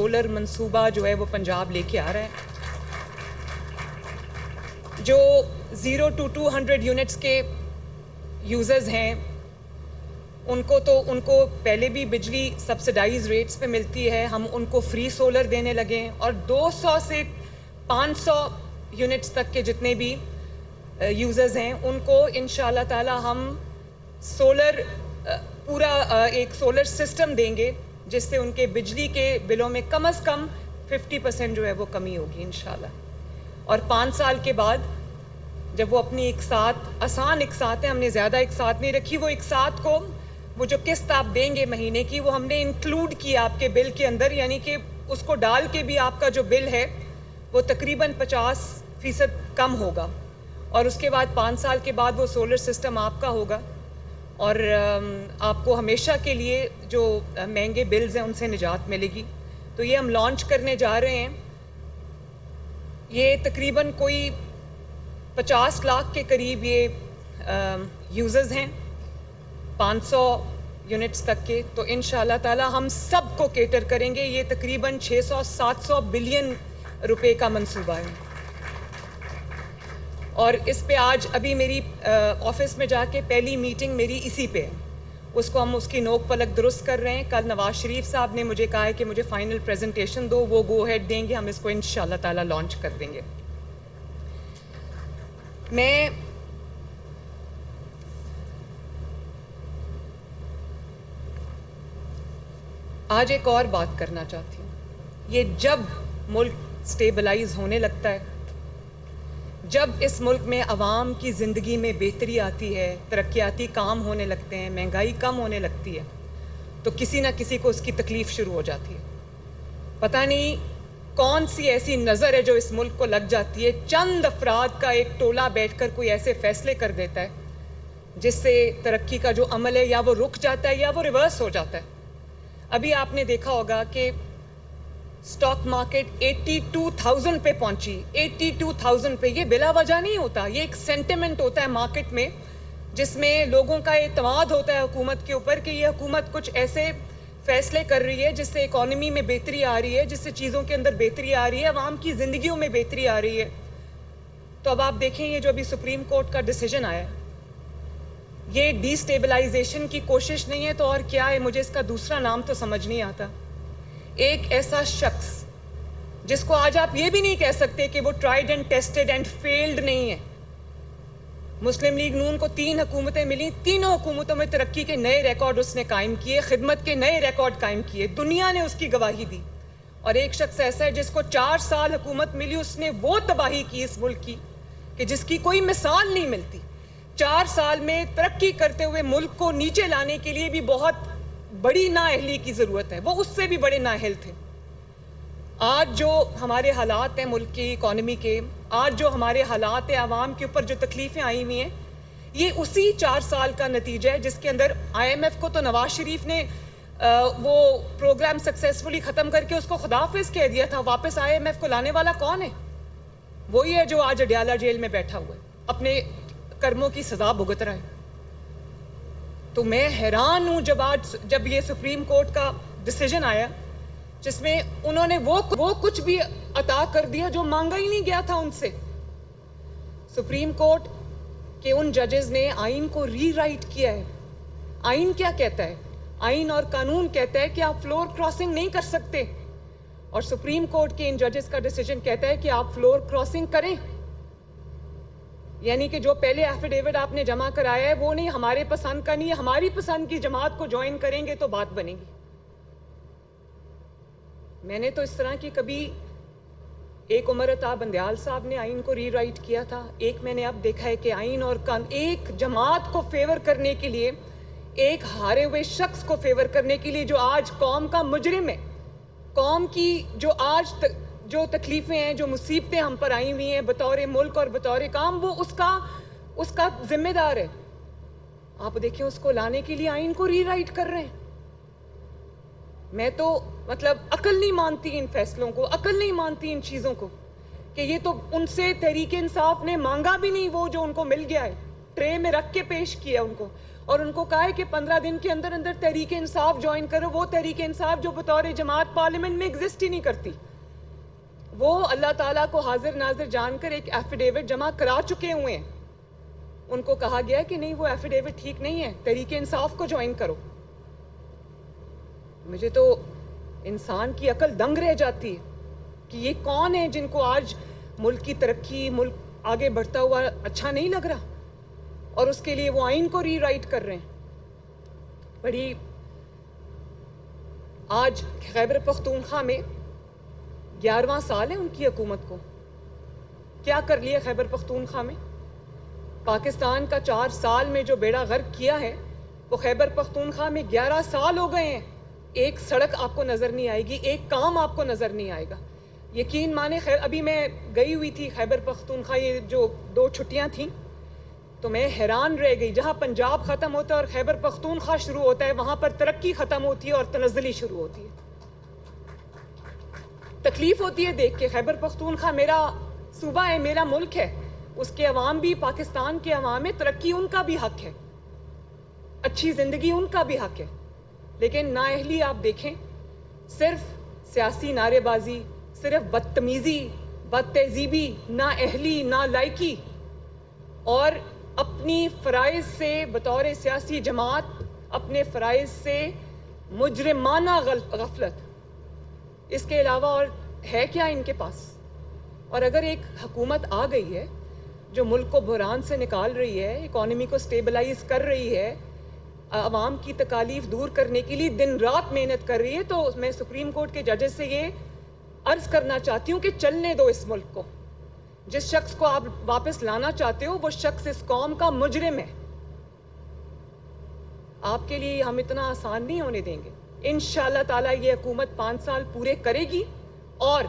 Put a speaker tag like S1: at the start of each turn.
S1: Solar منصوبہ جو ہے وہ پنجاب لے کے آ رہا ہے. جو 0 to 200 یونٹس کے یوزرز ہیں ان کو پہلے بھی بجلی سبسڈائز ریٹس پہ ملتی ہے. ہم ان کو فری سولر دینے لگے ہیں اور 200 سے 500 یونٹس تک کے جتنے بھی یوزرز ہیں ان کو انشاءاللہ تعالی ہم سولر پورا ایک سولر سسٹم دیں گے جس سے ان کے بجلی کے بلوں میں کم از کم 50% جو ہے وہ کمی ہوگی انشاءاللہ. اور 5 سال کے بعد جب وہ اپنی آسان اقساط ہیں، ہم نے زیادہ اقساط نہیں رکھی، وہ اقساط کو وہ جو قسط آپ دیں گے مہینے کی وہ ہم نے انکلوڈ کیا آپ کے بل کے اندر، یعنی کہ اس کو ڈال کے بھی آپ کا جو بل ہے وہ تقریباً 50% کم ہوگا. اور اس کے بعد 5 سال کے بعد وہ سولر سسٹم آپ کا ہوگا اور آپ کو ہمیشہ کے لیے جو مہنگے بلز ہیں ان سے نجات ملے گی. تو یہ ہم لانچ کرنے جا رہے ہیں. یہ تقریباً کوئی 50 لاکھ کے قریب یہ یوزرز ہیں 500 یونٹس تک کے. تو انشاءاللہ تعالی ہم سب کو کیٹر کریں گے. یہ تقریباً 600-700 بلین روپے کا منصوبہ ہے. اور اس پہ آج ابھی میری آفس میں جا کے پہلی میٹنگ میری اسی پہ ہے. اس کو ہم اس کی نوک پلک درست کر رہے ہیں. کل نواز شریف صاحب نے مجھے کہا ہے کہ مجھے فائنل پریزنٹیشن دو، وہ گو ہیڈ دیں گے، ہم اس کو انشاءاللہ تعالی لانچ کر دیں گے. میں آج ایک اور بات کرنا چاہتی ہوں. یہ جب ملک سٹیبلائز ہونے لگتا ہے، جب اس ملک میں عوام کی زندگی میں بہتری آتی ہے، ترقیاتی کام ہونے لگتے ہیں، مہنگائی کم ہونے لگتی ہے، تو کسی نہ کسی کو اس کی تکلیف شروع ہو جاتی ہے. پتہ نہیں کون سی ایسی نظر ہے جو اس ملک کو لگ جاتی ہے. چند افراد کا ایک ٹولہ بیٹھ کر کوئی ایسے فیصلے کر دیتا ہے جس سے ترقی کا جو عمل ہے یا وہ رک جاتا ہے یا وہ ریورس ہو جاتا ہے. ابھی آپ نے دیکھا ہوگا کہ سٹاک مارکیٹ 82,000 پہ پہنچی. 82,000 پہ. یہ بلا وجہ نہیں ہوتا، یہ ایک سینٹیمنٹ ہوتا ہے مارکیٹ میں جس میں لوگوں کا اعتماد ہوتا ہے حکومت کے اوپر کہ یہ حکومت کچھ ایسے فیصلے کر رہی ہے جس سے اکانومی میں بہتری آ رہی ہے، جس سے چیزوں کے اندر بہتری آ رہی ہے، عوام کی زندگیوں میں بہتری آ رہی ہے. تو اب آپ دیکھیں یہ جو ابھی سپریم کورٹ کا ڈیسیجن آیا ہے، یہ ڈی سٹیبلائزیشن کی کوشش نہیں ہے تو اور کیا ہے؟ مجھے اس کا دوسرا نام تو سمجھ نہیں آتا. ایک ایسا شخص جس کو آج آپ یہ بھی نہیں کہہ سکتے کہ وہ tried and tested and field نہیں ہے. مسلم لیگ نون کو 3 حکومتیں ملی، تینوں حکومتوں میں ترقی کے نئے ریکارڈ اس نے قائم کیے، خدمت کے نئے ریکارڈ قائم کیے، دنیا نے اس کی گواہی دی. اور ایک شخص ایسا ہے جس کو 4 سال حکومت ملی، اس نے وہ تباہی کی اس ملک کی کہ جس کی کوئی مثال نہیں ملتی. 4 سال میں ترقی کرتے ہوئے ملک کو نیچے لانے کے لیے بھی بہت بڑی نااہلی کی ضرورت ہے. وہ اس سے بھی بڑے نااہل تھے. آج جو ہمارے حالات ہیں ملک کی اکانومی کے، آج جو ہمارے حالات ہیں عوام کے اوپر جو تکلیفیں آئی ہوئی ہیں، یہ اسی 4 سال کا نتیجہ ہے جس کے اندر IMF کو تو نواز شریف نے وہ پروگرام سکسیسفلی ختم کر کے اس کو خداحافظ کہہ دیا تھا. واپس IMF کو لانے والا کون ہے؟ وہی ہے جو آج اڈیالہ جیل میں بیٹھا ہوا ہے، اپنے کرموں کی سزا بھگت رہا ہے. تو میں حیران ہوں جب یہ سپریم کورٹ کا ڈیسیجن آیا جس میں انہوں نے وہ کچھ بھی عطا کر دیا جو مانگا ہی نہیں گیا تھا ان سے. سپریم کورٹ کے ان ججز نے آئین کو ری رائٹ کیا ہے. آئین کیا کہتا ہے؟ آئین اور قانون کہتا ہے کہ آپ فلور کراسنگ نہیں کر سکتے، اور سپریم کورٹ کے ان ججز کا ڈیسیجن کہتا ہے کہ آپ فلور کراسنگ کریں. یعنی کہ جو پہلے ایفیڈیوٹ آپ نے جمع کرایا ہے وہ نہیں، ہمارے پسند کا نہیں، ہماری پسند کی جماعت کو جوائن کریں گے تو بات بنے گی. میں نے تو اس طرح کی کبھی، ایک عمر عطا بندیال صاحب نے آئین کو ری رائٹ کیا تھا، ایک میں نے اب دیکھا ہے کہ آئین اور ایک جماعت کو فیور کرنے کے لیے، ایک ہارے ہوئے شخص کو فیور کرنے کے لیے جو آج قوم کا مجرم ہے، قوم کی جو آج جو تکلیفیں ہیں، جو مصیبتیں ہم پر آئی ہوئی ہیں بطور ملک اور بطور کام، وہ اس کا ذمہ دار ہے. آپ دیکھیں اس کو لانے کے لیے آئین کو ری رائٹ کر رہے ہیں. میں تو عقل نہیں مانتی ان فیصلوں کو، عقل نہیں مانتی ان چیزوں کو کہ یہ تو ان سے تحریک انصاف نے مانگا بھی نہیں وہ جو ان کو مل گیا ہے، ٹرے میں رکھ کے پیش کیا ان کو. اور ان کو کہا ہے کہ 15 دن کے اندر اندر تحریک انصاف جوائن کرو، وہ تحریک انصاف جو بطور جماعت پارلیمنٹ میں ایگزسٹ ہی نہیں کرتی. وہ اللہ تعالیٰ کو حاضر ناظر جان کر ایک ایفیڈیوٹ جمع کرا چکے ہوئے ہیں. ان کو کہا گیا ہے کہ نہیں وہ ایفیڈیوٹ ٹھیک نہیں ہے، تحریک انصاف کو جوائن کرو. مجھے تو انسان کی عقل دنگ رہ جاتی ہے کہ یہ کون ہے جن کو آج ملک کی ترقی، ملک آگے بڑھتا ہوا اچھا نہیں لگ رہا، اور اس کے لیے وہ آئین کو ری رائٹ کر رہے ہیں. بڑی آج خیبر پختونخوا میں 11واں سال ہے ان کی حکومت کو. کیا کر لیا خیبر پختونخوا میں؟ پاکستان کا 4 سال میں جو بیڑا غرق کیا ہے وہ خیبر پختونخوا میں 11 سال ہو گئے ہیں. ایک سڑک آپ کو نظر نہیں آئے گی، ایک کام آپ کو نظر نہیں آئے گا. یقین مانے ابھی میں گئی ہوئی تھی خیبر پختونخوا، یہ جو 2 چھٹیاں تھیں، تو میں حیران رہ گئی. جہاں پنجاب ختم ہوتا ہے اور خیبر پختونخوا شروع ہوتا ہے، وہاں پر ترقی ختم ہوتی ہے اور تنزلی شروع ہوتی ہے. تکلیف ہوتی ہے دیکھ کے. خیبر پختونخوا میرا صوبہ ہے، میرا ملک ہے، اس کے عوام بھی پاکستان کے عوام ہے، ترقی ان کا بھی حق ہے، اچھی زندگی ان کا بھی حق ہے. لیکن نااہلی آپ دیکھیں، صرف سیاسی نعرے بازی، صرف بدتمیزی، بد تہذیبی، نااہلی، نالائکی، اور اپنی فرائض سے بطور سیاسی جماعت اپنے فرائض سے مجرمانہ غفلت. اس کے علاوہ اور ہے کیا ان کے پاس؟ اور اگر ایک حکومت آ گئی ہے جو ملک کو بحران سے نکال رہی ہے، اکانومی کو سٹیبلائز کر رہی ہے، عوام کی تکالیف دور کرنے کے لیے دن رات محنت کر رہی ہے، تو میں سپریم کورٹ کے ججز سے یہ عرض کرنا چاہتی ہوں کہ چلنے دو اس ملک کو. جس شخص کو آپ واپس لانا چاہتے ہو وہ شخص اس قوم کا مجرم ہے. آپ کے لیے ہم اتنا آسان نہیں ہونے دیں گے. انشاءاللہ تعالیٰ یہ حکومت 5 سال پورے کرے گی اور